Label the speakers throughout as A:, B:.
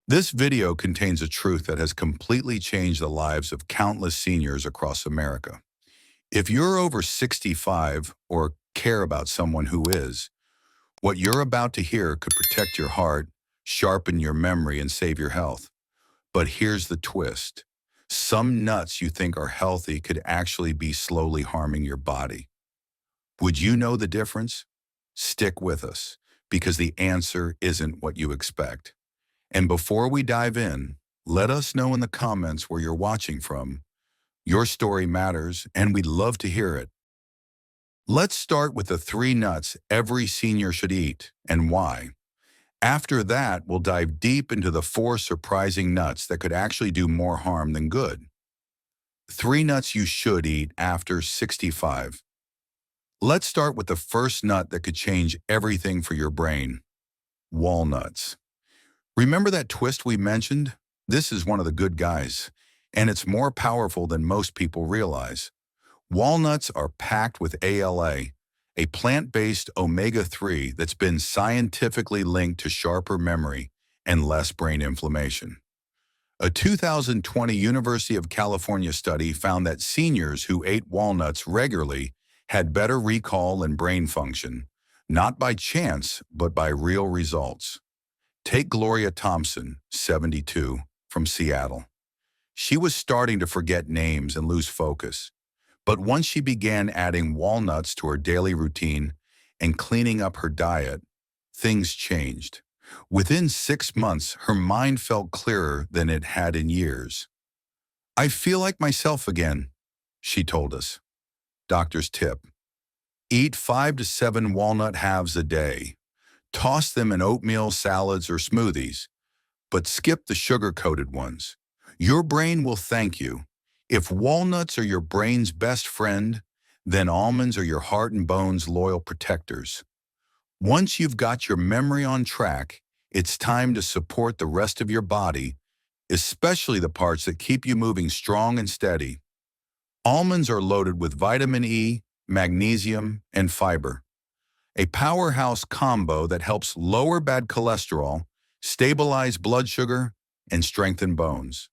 A: This video contains a truth that has completely changed the lives of countless seniors across America. If you're over 65 or care about someone who is, what you're about to hear could protect your heart, sharpen your memory, and save your health. But here's the twist. Some nuts you think are healthy could actually be slowly harming your body. Would you know the difference? Stick with us, because the answer isn't what you expect. And before we dive in, let us know in the comments where you're watching from. Your story matters, and we'd love to hear it. Let's start with the 3 nuts every senior should eat and why. After that, we'll dive deep into the 4 surprising nuts that could actually do more harm than good. 3 nuts you should eat after 65. Let's start with the first nut that could change everything for your brain: walnuts. Remember that twist we mentioned? This is one of the good guys, and it's more powerful than most people realize. Walnuts are packed with ALA, a plant-based omega-3 that's been scientifically linked to sharper memory and less brain inflammation. A 2020 University of California study found that seniors who ate walnuts regularly had better recall and brain function, not by chance, but by real results. Take Gloria Thompson, 72, from Seattle. She was starting to forget names and lose focus. But once she began adding walnuts to her daily routine and cleaning up her diet, things changed. Within 6 months, her mind felt clearer than it had in years. "I feel like myself again," she told us. Doctor's tip: eat 5 to 7 walnut halves a day. Toss them in oatmeal, salads, or smoothies, but skip the sugar-coated ones. Your brain will thank you. If walnuts are your brain's best friend, then almonds are your heart and bones' loyal protectors. Once you've got your memory on track, it's time to support the rest of your body, especially the parts that keep you moving strong and steady. Almonds are loaded with vitamin E, magnesium, and fiber, a powerhouse combo that helps lower bad cholesterol, stabilize blood sugar, and strengthen bones.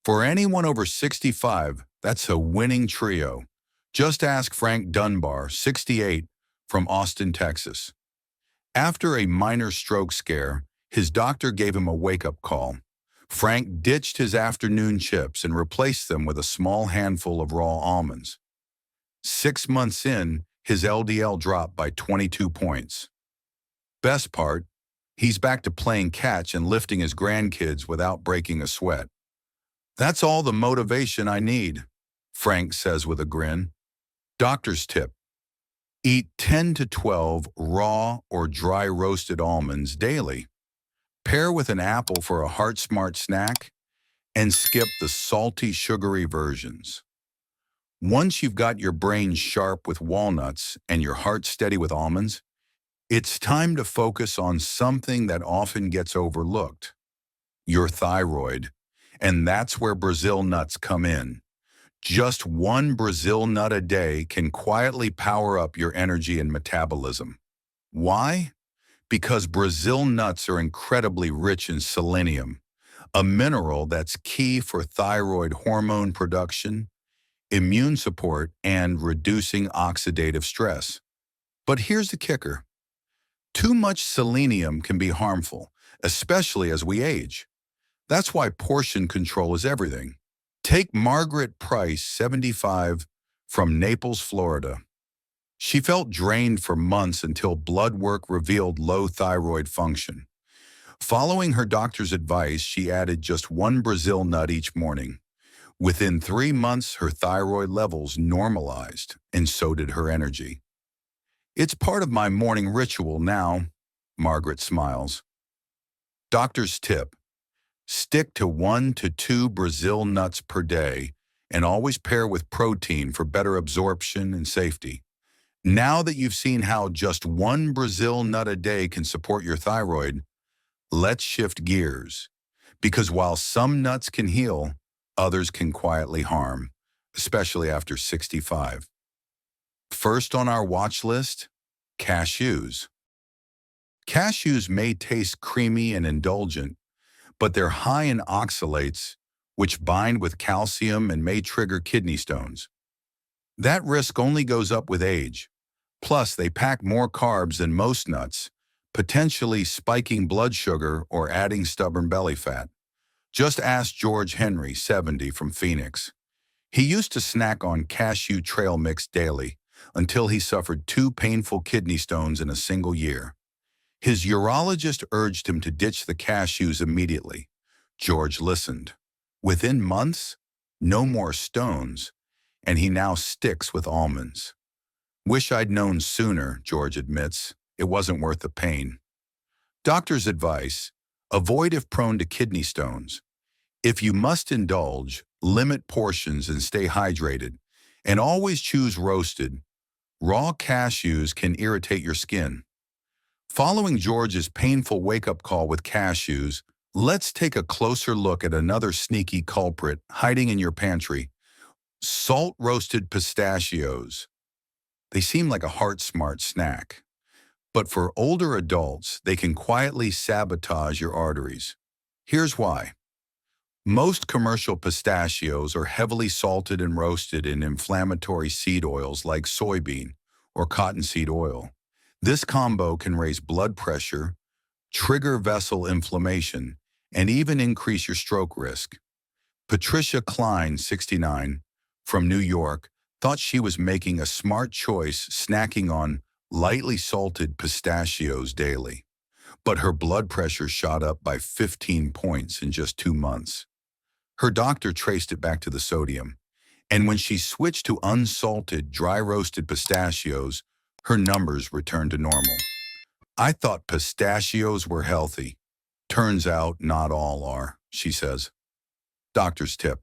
A: For anyone over 65, that's a winning trio. Just ask Frank Dunbar, 68, from Austin, Texas. After a minor stroke scare, his doctor gave him a wake-up call. Frank ditched his afternoon chips and replaced them with a small handful of raw almonds. 6 months in, his LDL dropped by 22 points. Best part, he's back to playing catch and lifting his grandkids without breaking a sweat. "That's all the motivation I need," Frank says with a grin. Doctor's tip: eat 10 to 12 raw or dry roasted almonds daily. Pair with an apple for a heart-smart snack, and skip the salty, sugary versions. Once you've got your brain sharp with walnuts and your heart steady with almonds, it's time to focus on something that often gets overlooked: your thyroid. And that's where Brazil nuts come in. Just 1 Brazil nut a day can quietly power up your energy and metabolism. Why? Because Brazil nuts are incredibly rich in selenium, a mineral that's key for thyroid hormone production, immune support, and reducing oxidative stress. But here's the kicker: too much selenium can be harmful, especially as we age. That's why portion control is everything. Take Margaret Price, 75, from Naples, Florida. She felt drained for months until blood work revealed low thyroid function. Following her doctor's advice, she added just 1 Brazil nut each morning. Within 3 months, her thyroid levels normalized, and so did her energy. "It's part of my morning ritual now," Margaret smiles. Doctor's tip: stick to 1 to 2 Brazil nuts per day, and always pair with protein for better absorption and safety. Now that you've seen how just 1 Brazil nut a day can support your thyroid, let's shift gears. Because while some nuts can heal, others can quietly harm, especially after 65. First on our watch list, cashews. Cashews may taste creamy and indulgent, but they're high in oxalates, which bind with calcium and may trigger kidney stones. That risk only goes up with age. Plus, they pack more carbs than most nuts, potentially spiking blood sugar or adding stubborn belly fat. Just ask George Henry, 70, from Phoenix. He used to snack on cashew trail mix daily until he suffered 2 painful kidney stones in a single year. His urologist urged him to ditch the cashews immediately. George listened. Within months, no more stones, and he now sticks with almonds. Wish I'd known sooner, George admits. It wasn't worth the pain. Doctor's advice: avoid if prone to kidney stones. If you must indulge, limit portions and stay hydrated. And always choose roasted. Raw cashews can irritate your skin. Following George's painful wake-up call with cashews, let's take a closer look at another sneaky culprit hiding in your pantry: salt-roasted pistachios. They seem like a heart-smart snack, but for older adults, they can quietly sabotage your arteries. Here's why. Most commercial pistachios are heavily salted and roasted in inflammatory seed oils like soybean or cottonseed oil. This combo can raise blood pressure, trigger vessel inflammation, and even increase your stroke risk. Patricia Klein, 69, from New York, thought she was making a smart choice snacking on lightly salted pistachios daily, but her blood pressure shot up by 15 points in just 2 months. Her doctor traced it back to the sodium, and when she switched to unsalted, dry-roasted pistachios, her numbers returned to normal. I thought pistachios were healthy. Turns out not all are, she says. Doctor's tip: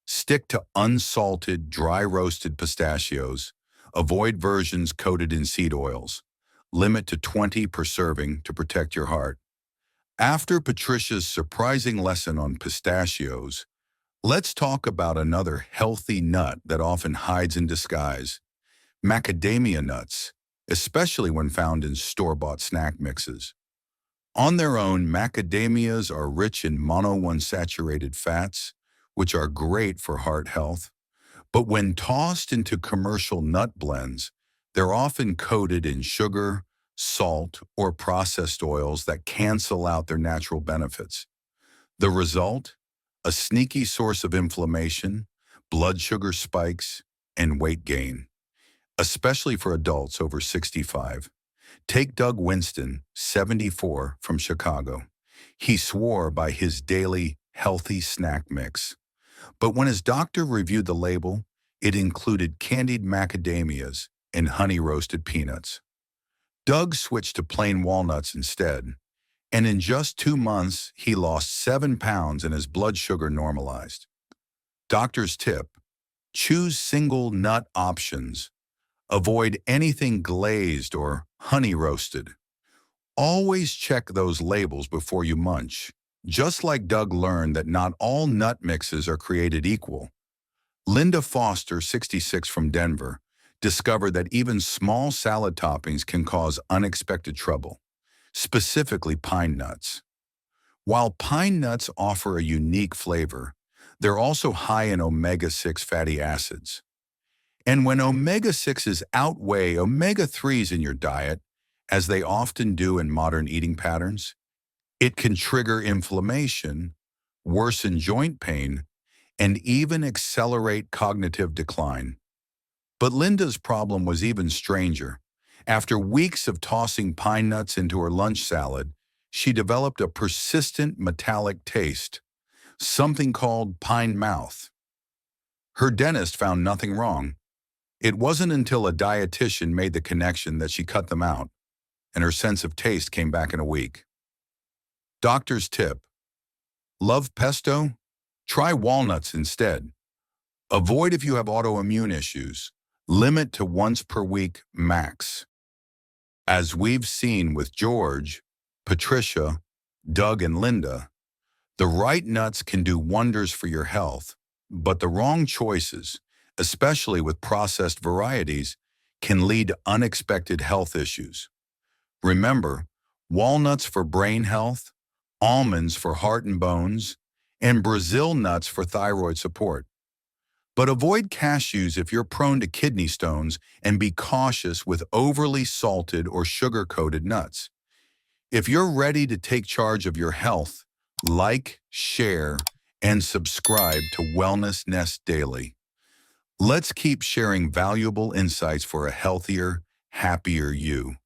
A: stick to unsalted, dry-roasted pistachios. Avoid versions coated in seed oils. Limit to 20 per serving to protect your heart. After Patricia's surprising lesson on pistachios, let's talk about another healthy nut that often hides in disguise: macadamia nuts, especially when found in store-bought snack mixes. On their own, macadamias are rich in monounsaturated fats, which are great for heart health. But when tossed into commercial nut blends, they're often coated in sugar, salt, or processed oils that cancel out their natural benefits. The result? A sneaky source of inflammation, blood sugar spikes, and weight gain, especially for adults over 65. Take Doug Winston, 74, from Chicago. He swore by his daily healthy snack mix. But when his doctor reviewed the label, it included candied macadamias and honey-roasted peanuts. Doug switched to plain walnuts instead, and in just 2 months, he lost 7 pounds and his blood sugar normalized. Doctor's tip: choose single nut options. Avoid anything glazed or honey-roasted. Always check those labels before you munch. Just like Doug learned that not all nut mixes are created equal, Linda Foster, 66, from Denver, discovered that even small salad toppings can cause unexpected trouble, specifically pine nuts. While pine nuts offer a unique flavor, they're also high in omega-6 fatty acids. And when omega-6s outweigh omega-3s in your diet, as they often do in modern eating patterns, it can trigger inflammation, worsen joint pain, and even accelerate cognitive decline. But Linda's problem was even stranger. After weeks of tossing pine nuts into her lunch salad, she developed a persistent metallic taste, something called pine mouth. Her dentist found nothing wrong. It wasn't until a dietitian made the connection that she cut them out, and her sense of taste came back in a week. Doctor's tip: love pesto? Try walnuts instead. Avoid if you have autoimmune issues. Limit to once per week max. As we've seen with George, Patricia, Doug, and Linda, the right nuts can do wonders for your health, but the wrong choices, especially with processed varieties, can lead to unexpected health issues. Remember, walnuts for brain health, almonds for heart and bones, and Brazil nuts for thyroid support. But avoid cashews if you're prone to kidney stones, and be cautious with overly salted or sugar-coated nuts. If you're ready to take charge of your health, like, share, and subscribe to Wellness Nest Daily. Let's keep sharing valuable insights for a healthier, happier you.